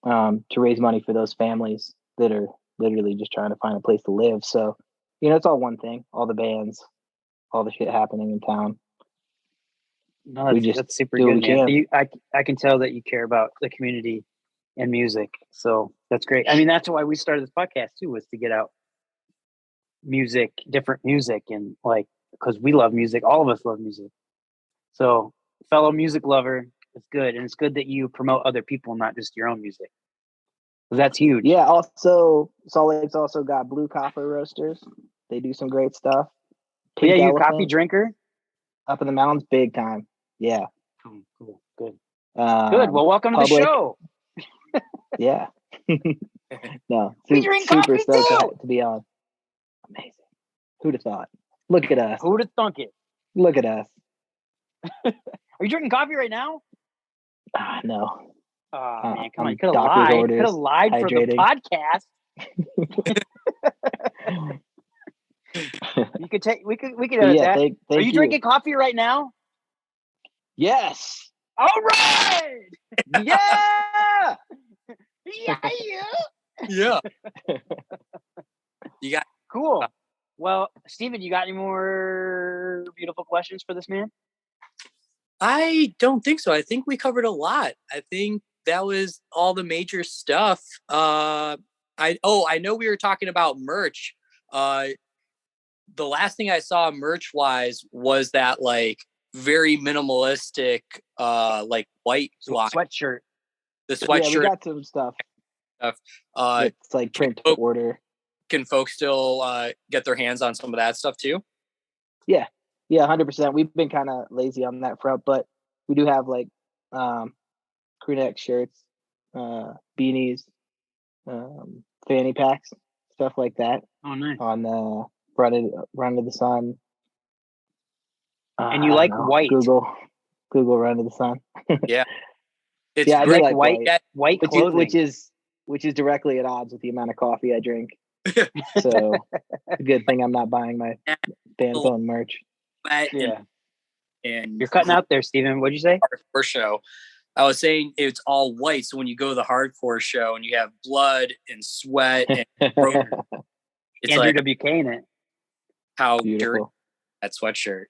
to raise money for those families that are literally just trying to find a place to live. So, it's all one thing, all the bands, all the shit happening in town. No, that's super good, man. I can tell that you care about the community and music. So that's great. I mean, that's why we started this podcast too, was to get out music, different music, and like, because we love music. All of us love music. So fellow music lover, it's good. And it's good that you promote other people, not just your own music. That's huge. Yeah. Also, Salt Lake's also got Blue Copper Roasters. They do some great stuff. Pink you a coffee drinker? Up in the mountains, big time. Yeah. Cool. Good. Good. Well, welcome to the show. Yeah. No. We drink super coffee stoked to be on. Amazing. Who'd have thought? Look at us. Who'd have thunk it? Look at us. Are you drinking coffee right now? No. Oh man, come on! You could have lied. You could have lied for the podcast. You could take. We could edit that. Thank Are you drinking coffee right now? Yes. All right. Yeah. Yeah. You got cool. Well, Stephen, you got any more beautiful questions for this man? I don't think so. I think we covered a lot. I think that was all the major stuff. I know we were talking about merch. The last thing I saw merch wise was that like very minimalistic like white sweatshirt. The sweatshirt. Yeah, we got some stuff. It's like print to order. Can folks still get their hands on some of that stuff too? Yeah, 100%. We've been kind of lazy on that front, but we do have like crew neck shirts, beanies, fanny packs, stuff like that. Oh, nice. On Run to the Sun. And you like white? Google Run to the Sun. Yeah, it's I do like white clothing, which is directly at odds with the amount of coffee I drink. So it's a good thing I'm not buying my band's own merch. Yeah. And you're cutting out there, Stephen. What'd you say? Hardcore show. I was saying it's all white. So when you go to the hardcore show and you have blood and sweat and it's Andrew like WK in it. How dirty that sweatshirt.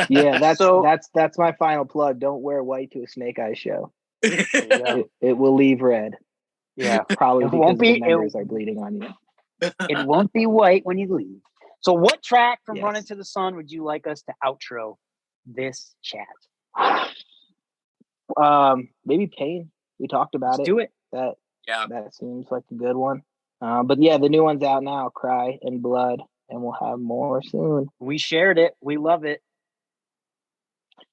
Yeah, that's my final plug. Don't wear white to a Snake Eyes show. It will leave red. Yeah, probably because the members are bleeding on you. It won't be white when you leave. So what track from Yes. Running to the Sun would you like us to outro this chat? Maybe Pain. We talked about Let's do it. That seems like a good one. But yeah, the new one's out now, Cry and Blood, and we'll have more soon. We shared it. We love it.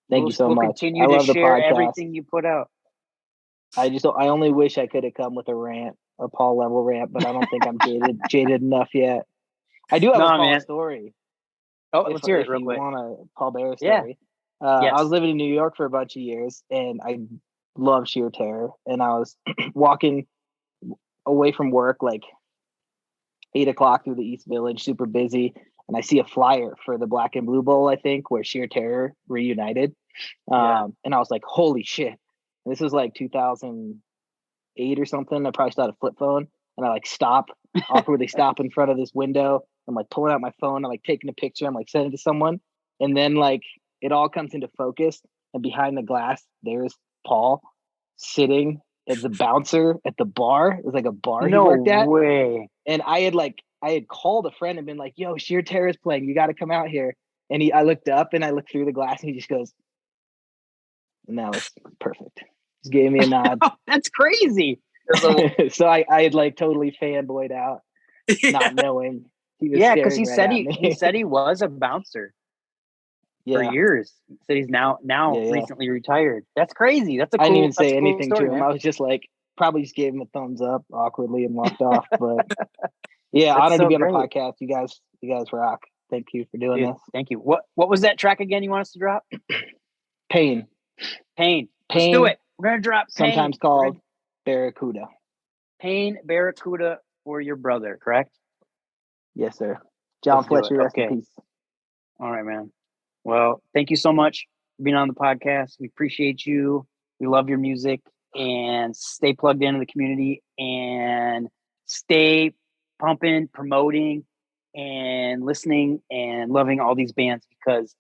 Thank you so we'll much. Continue I to love the share podcast. everything you put out. I only wish I could have come with a rant, a Paul level rant, but I don't think I'm jaded enough yet. I do have a Paul story. Oh, let's hear it real quick. If you want a Paul Bear story. Yeah. I was living in New York for a bunch of years, and I love sheer terror. And I was walking away from work like 8 o'clock through the East Village, super busy. And I see a flyer for the Black and Blue Bowl, I think, where sheer terror reunited. And I was like, holy shit. And this was like 2008 or something. I probably still had a flip phone. And I like awkwardly stop in front of this window. I'm like pulling out my phone. I'm like taking a picture. I'm like sending it to someone. And then like it all comes into focus. And behind the glass, there's Paul sitting as a bouncer at the bar. It was like a bar he worked at. No way. And I had called a friend and been like, yo, sheer terror is playing. You got to come out here. And I looked up and I looked through the glass and he just goes, and that was perfect. Just gave me a nod. That's crazy. So I had like totally fanboyed out, not knowing. Because he said he was a bouncer for years. He said he's now recently retired. That's crazy. That's a cool. I didn't even say anything story, to him. man. I was just like, probably just gave him a thumbs up awkwardly and walked off. But yeah, honored to be on the podcast. You guys rock. Thank you for doing this. Thank you. What was that track again you want us to drop? Pain. Let's do it. We're gonna drop Pain. Sometimes called Barracuda. Pain, Barracuda for your brother, correct? Yes, sir. John Fletcher, rest in peace. All right, man. Well, thank you so much for being on the podcast. We appreciate you. We love your music, and stay plugged into the community and stay pumping, promoting, and listening and loving all these bands, because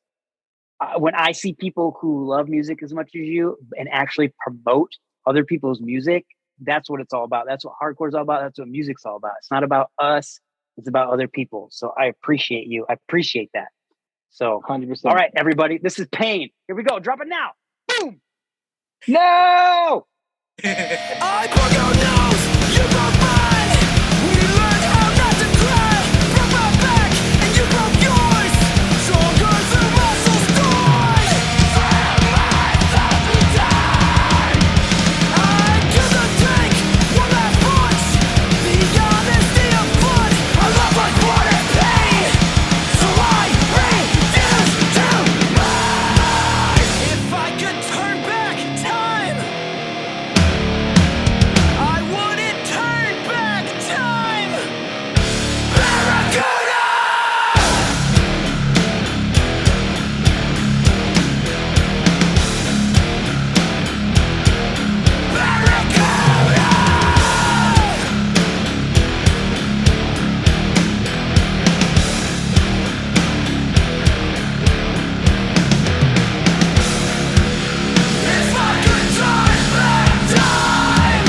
when I see people who love music as much as you and actually promote other people's music, that's what it's all about. That's what hardcore is all about. That's what music's all about. It's not about us. It's about other people. So I appreciate you. I appreciate that. So 100%. All right, everybody, this is Pain. Here we go. Drop it now. Boom. No! I broke your nose, you broke mine. We learned how not to cry. Broke my back, and you broke yours. Stronger than muscles torn. From my fucking time. I couldn't take one last punch. The honesty of blood. I love like water and pain. So I refuse to mind. If I could turn back time, I wouldn't turn back time. Barracuda! If I could turn back time,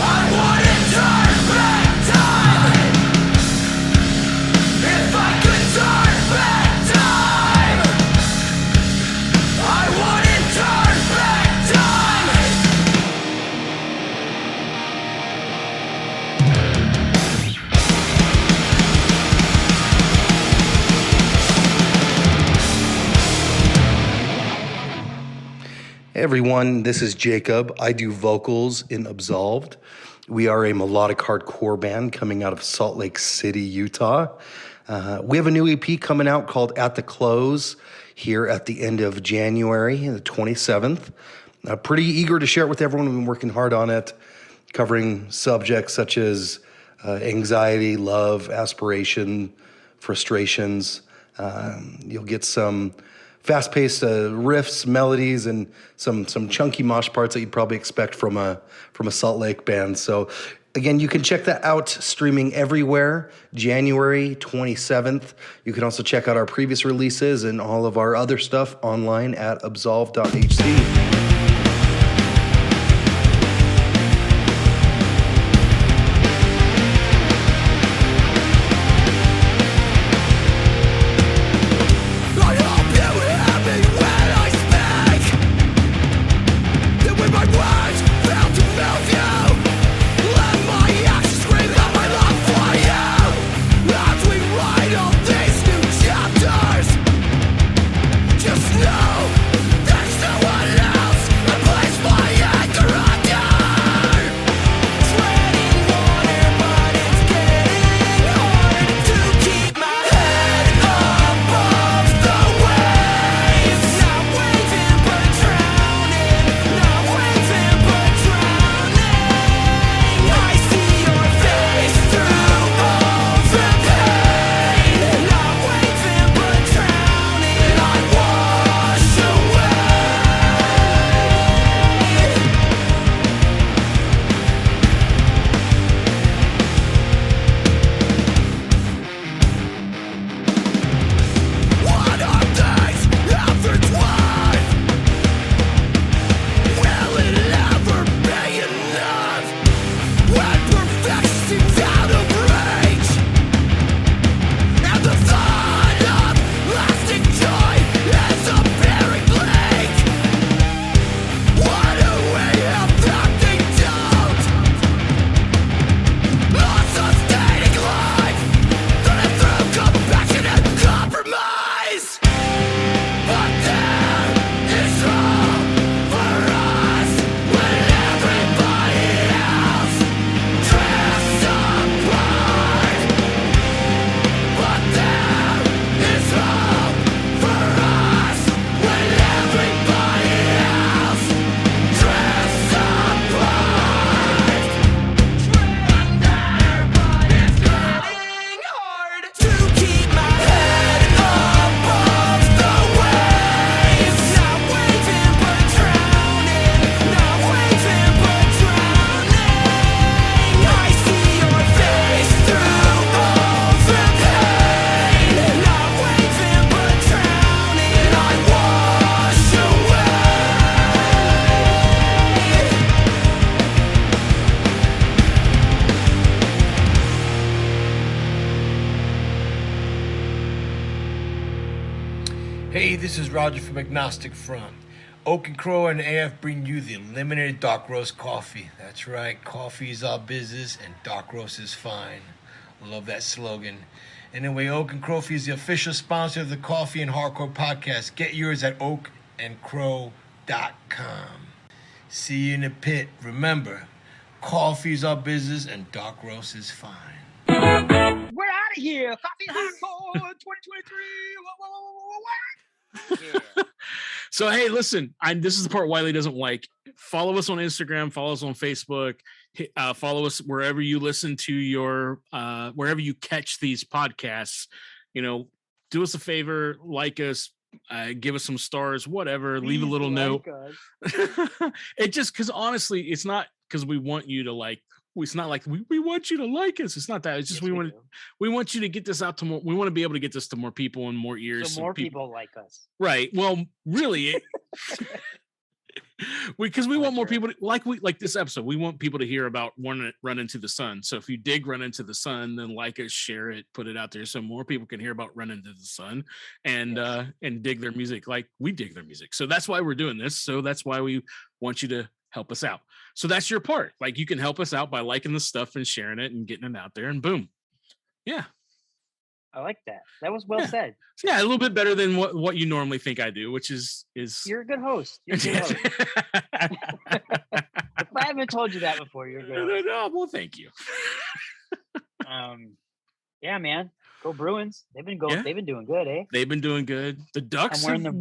I wouldn't turn back time. If I could turn back time, I wouldn't turn back time. Hey everyone, this is Jacob. I do vocals in Absolved. We are a melodic hardcore band coming out of Salt Lake City, Utah. We have a new EP coming out called At the Close here at the end of January, the 27th. Pretty eager to share it with everyone. We've been working hard on it, covering subjects such as anxiety, love, aspiration, frustrations. You'll get some fast-paced riffs, melodies, and some chunky mosh parts that you'd probably expect from a Salt Lake band. So again, you can check that out streaming everywhere, January 27th. You can also check out our previous releases and all of our other stuff online at absolved.hc. Hey, this is Roger from Agnostic Front. Oak and Crow and AF bring you the limited dark roast coffee. That's right, coffee is our business and dark roast is fine. Love that slogan. Anyway, Oak and Crow is the official sponsor of the Coffee and Hardcore podcast. Get yours at oakandcrow.com. See you in the pit. Remember, coffee is our business and dark roast is fine. We're out of here. Coffee and Hardcore 2023. Yeah. So hey, listen, this is the part Wiley doesn't like. Follow us on Instagram, follow us on Facebook, follow us wherever you listen to your wherever you catch these podcasts. You know, do us a favor, like us, give us some stars, whatever. Please leave a little note. It just because honestly, it's not because we want you to like. It's not like we want you to like us. It's not that. It's just we want you to get this out to more. We want to be able to get this to more people and more ears. So more people like us. Right. Well, really, because we want more people to, like this episode. We want people to hear about Run Into the Sun. So if you dig Run Into the Sun, then like us, share it, put it out there, so more people can hear about Run Into the Sun and dig their music like we dig their music. So that's why we're doing this. So that's why we want you to help us out. So that's your part. Like you can help us out by liking the stuff and sharing it and getting it out there, and boom. Yeah. I like that. That was well said. Yeah, a little bit better than what you normally think I do, which is you're a good host. You're a good host. If I haven't told you that before, you're good. No, well, thank you. Yeah, man. Go Bruins. They've been doing good, eh? They've been doing good. The Ducks They won in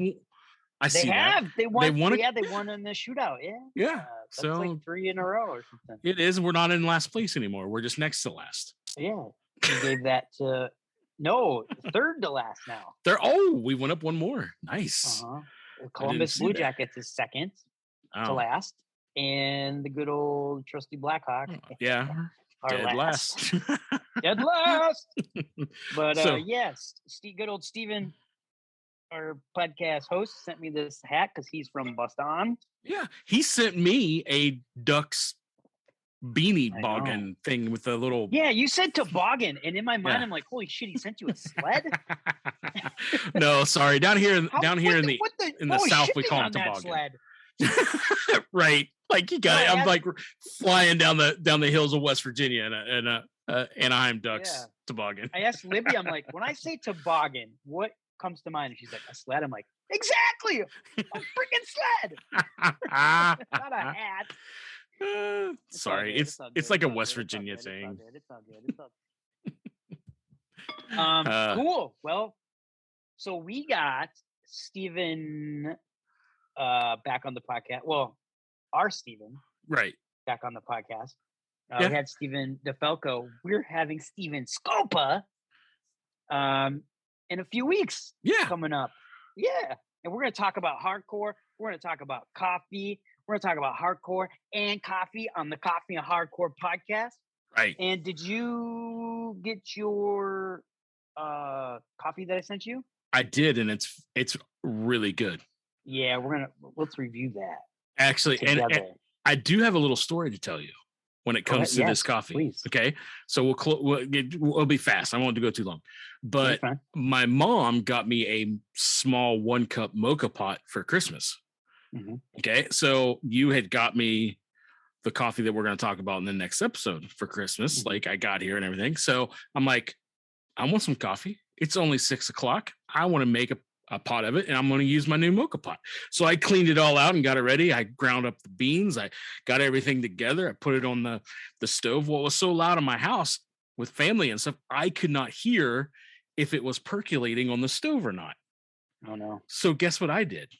the shootout. Yeah. Yeah. That's so like 3 in a row or something. It is. We're not in last place anymore. We're just next to last. Yeah. We gave that to third to last now. We went up one more. Nice. Columbus Blue Jackets is second to last, and the good old trusty Blackhawk. Yeah. Dead last. Dead last. But yes, good old Stephen, our podcast host, sent me this hat because he's from Boston. Yeah, he sent me a Ducks beanie boggin thing with a little. Yeah, you said toboggan, and in my mind, I'm like, holy shit, he sent you a sled. No, sorry, down here in the South, we call it toboggan. Right, like you got. I'm like flying down the hills of West Virginia in a Anaheim Ducks toboggan. I asked Libby, I'm like, when I say toboggan, what comes to mind? And she's like, a sled. I'm like, exactly, a freaking sled. Not a hat. Sorry, it's like a West Virginia thing. It's all good. Cool. Well, so we got Stephen back on the podcast. Well, our Stephen back on the podcast. We had Stephen DeFalco. We're having Stephen Scopa in a few weeks. Coming up. Yeah, and we're gonna talk about hardcore. We're gonna talk about coffee. We're going to talk about hardcore and coffee on the Coffee and Hardcore podcast. Right. And did you get your coffee that I sent you? I did, and it's really good. Yeah, let's review that. Actually, and I do have a little story to tell you when it comes to this coffee. Please. Okay, so we'll be fast. I won't go too long. But my mom got me a small 1-cup mocha pot for Christmas. Mm-hmm. Okay, so you had got me the coffee that we're going to talk about in the next episode for Christmas. Mm-hmm. Like I got here and everything. So I'm like, I want some coffee. It's only 6:00. I want to make a pot of it, and I'm going to use my new mocha pot. So I cleaned it all out and got it ready. I ground up the beans. I got everything together. I put it on the stove. What was so loud in my house with family and stuff, I could not hear if it was percolating on the stove or not. Oh no! So guess what I did?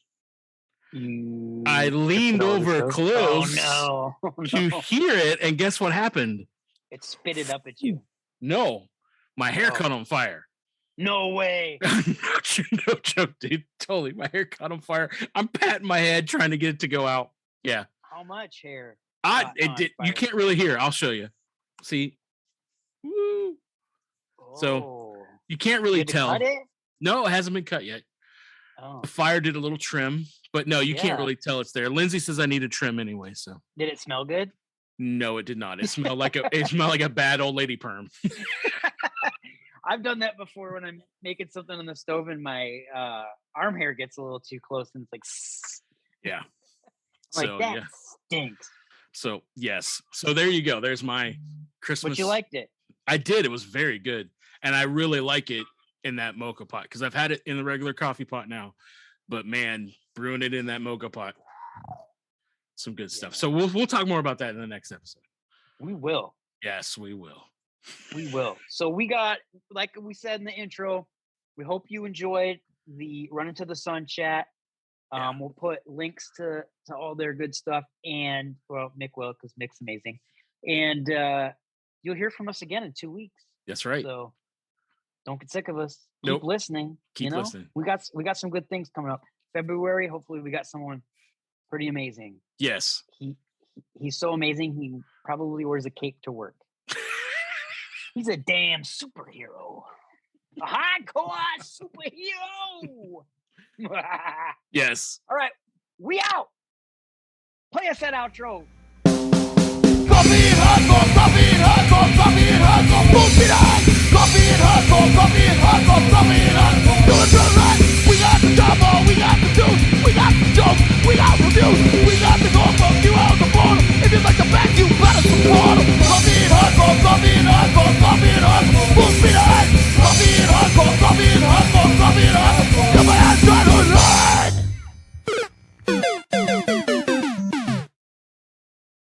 I leaned over close to hear it, and guess what happened? It spit it up at you. No, my hair caught on fire. No way. No joke, dude. Totally, my hair caught on fire. I'm patting my head trying to get it to go out. Yeah. How much hair? It did. You can't really hear. I'll show you. See. Woo. So you can't really tell. Cut it? No, it hasn't been cut yet. Oh. The fire did a little trim, but no, you can't really tell it's there. Lindsay says I need a trim anyway. So did it smell good? No, it did not. It smelled like a bad old lady perm. I've done that before when I'm making something on the stove and my arm hair gets a little too close and it's like, yeah. Like that stinks. So yes. So there you go. There's my Christmas. But you liked it. I did. It was very good. And I really like it in that mocha pot because I've had it in the regular coffee pot now. But man, brewing it in that mocha pot, some good stuff. So we'll talk more about that in the next episode. We will. Yes, we will. We will. So we got, like we said in the intro, we hope you enjoyed the Run Into the Sun chat. We'll put links to all their good stuff, and well, Mick will, because Mick's amazing. And you'll hear from us again in 2 weeks. That's right. So don't get sick of us. Keep listening. Keep listening. We got some good things coming up. February, hopefully we got someone pretty amazing. Yes. He's so amazing, he probably wears a cape to work. He's a damn superhero. A hardcore superhero. Yes. All right, we out. Play us that outro. Coffee and hardcore, coffee and hardcore, coffee and hardcore, bullshit on. Coffee and hardcore, coffee and hardcore, coffee and hardcore.